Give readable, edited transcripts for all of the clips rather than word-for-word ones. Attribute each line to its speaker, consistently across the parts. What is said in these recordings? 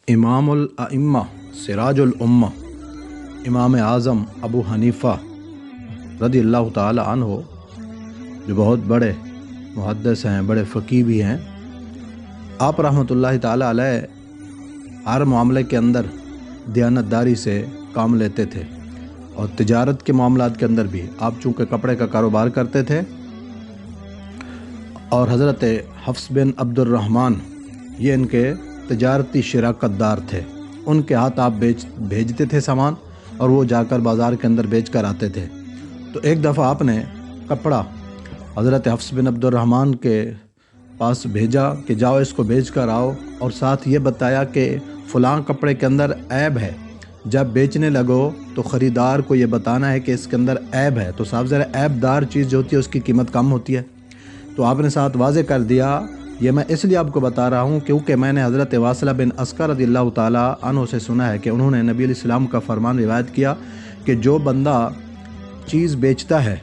Speaker 1: امام الائمہ سراج الامہ امام اعظم ابو حنیفہ رضی اللہ تعالی عنہ جو بہت بڑے محدث ہیں، بڑے فقیہ بھی ہیں، آپ رحمۃ اللہ تعالی علیہ ہر معاملے کے اندر دیانتداری سے کام لیتے تھے، اور تجارت کے معاملات کے اندر بھی آپ چونکہ کپڑے کا کاروبار کرتے تھے، اور حضرت حفص بن عبد الرحمن یہ ان کے تجارتی شراکت دار تھے، ان کے ہاتھ آپ بھیجتے تھے سامان، اور وہ جا کر بازار کے اندر بیچ کر آتے تھے۔ تو ایک دفعہ آپ نے کپڑا حضرت حفص بن عبد الرحمن کے پاس بھیجا کہ جاؤ اس کو بیچ کر آؤ، اور ساتھ یہ بتایا کہ فلاں کپڑے کے اندر عیب ہے، جب بیچنے لگو تو خریدار کو یہ بتانا ہے کہ اس کے اندر عیب ہے۔ تو صاحب ذرا عیب دار چیز جو ہوتی ہے اس کی قیمت کم ہوتی ہے۔ تو آپ نے ساتھ واضح کر دیا، یہ میں اس لیے آپ کو بتا رہا ہوں کیونکہ میں نے حضرت واصلہ بن اسقر رضی اللہ تعالیٰ عنہ سے سنا ہے کہ انہوں نے نبی علیہ السلام کا فرمان روایت کیا کہ جو بندہ چیز بیچتا ہے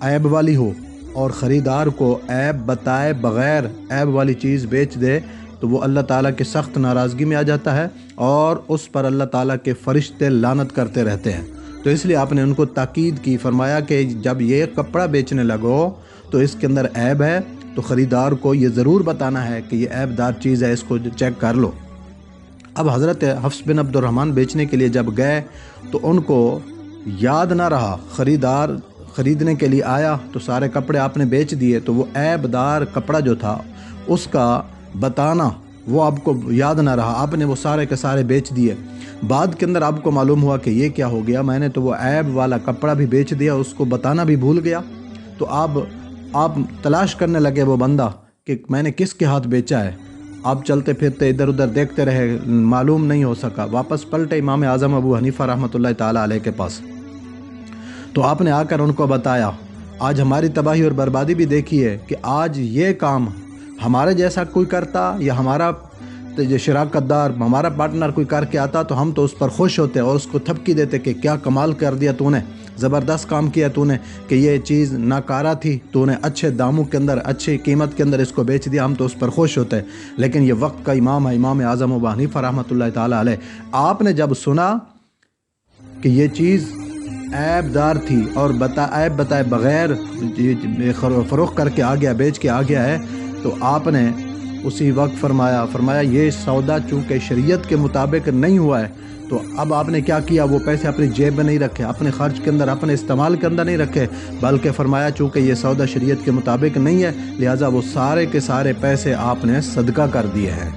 Speaker 1: عیب والی ہو اور خریدار کو عیب بتائے بغیر عیب والی چیز بیچ دے تو وہ اللہ تعالیٰ کے سخت ناراضگی میں آ جاتا ہے، اور اس پر اللہ تعالیٰ کے فرشتے لعنت کرتے رہتے ہیں۔ تو اس لیے آپ نے ان کو تاکید کی، فرمایا کہ جب یہ کپڑا بیچنے لگو تو اس کے اندر عیب ہے تو خریدار کو یہ ضرور بتانا ہے کہ یہ عیب دار چیز ہے، اس کو چیک کر لو۔ اب حضرت حفص بن عبد الرحمن بیچنے کے لیے جب گئے تو ان کو یاد نہ رہا، خریدار خریدنے کے لیے آیا تو سارے کپڑے آپ نے بیچ دیے، تو وہ عیب دار کپڑا جو تھا اس کا بتانا وہ آپ کو یاد نہ رہا، آپ نے وہ سارے کے سارے بیچ دیے۔ بعد کے اندر آپ کو معلوم ہوا کہ یہ کیا ہو گیا، میں نے تو وہ عیب والا کپڑا بھی بیچ دیا، اس کو بتانا بھی بھول گیا۔ تو آپ تلاش کرنے لگے وہ بندہ کہ میں نے کس کے ہاتھ بیچا ہے۔ آپ چلتے پھرتے ادھر ادھر دیکھتے رہے، معلوم نہیں ہو سکا۔ واپس پلٹے امام اعظم ابو حنیفہ رحمۃ اللہ تعالی علیہ کے پاس، تو آپ نے آ کر ان کو بتایا، آج ہماری تباہی اور بربادی بھی دیکھی ہے کہ آج یہ کام ہمارے جیسا کوئی کرتا یا ہمارا شراکت دار ہمارا پارٹنر کوئی کر کے آتا تو ہم تو اس پر خوش ہوتے اور اس کو تھپکی دیتے کہ کیا کمال کر دیا تو نے، زبردست کام کیا تو نے کہ یہ چیز ناکارہ تھی، تو نے اچھے داموں کے اندر اچھی قیمت کے اندر اس کو بیچ دیا، ہم تو اس پر خوش ہوتے۔ لیکن یہ وقت کا امام ہے، امام اعظم ابو حنیفہ رحمۃ اللہ تعالی علیہ، آپ نے جب سنا کہ یہ چیز عیب دار تھی اور عیب بتائے بغیر فروخت کر کے آ گیا، بیچ کے آ گیا ہے، تو آپ نے اسی وقت فرمایا یہ سودا چونکہ شریعت کے مطابق نہیں ہوا ہے، تو اب آپ نے کیا کیا، وہ پیسے اپنی جیب میں نہیں رکھے، اپنے خرچ کے اندر اپنے استعمال کے اندر نہیں رکھے، بلکہ فرمایا چونکہ یہ سودا شریعت کے مطابق نہیں ہے، لہٰذا وہ سارے کے سارے پیسے آپ نے صدقہ کر دیے ہیں۔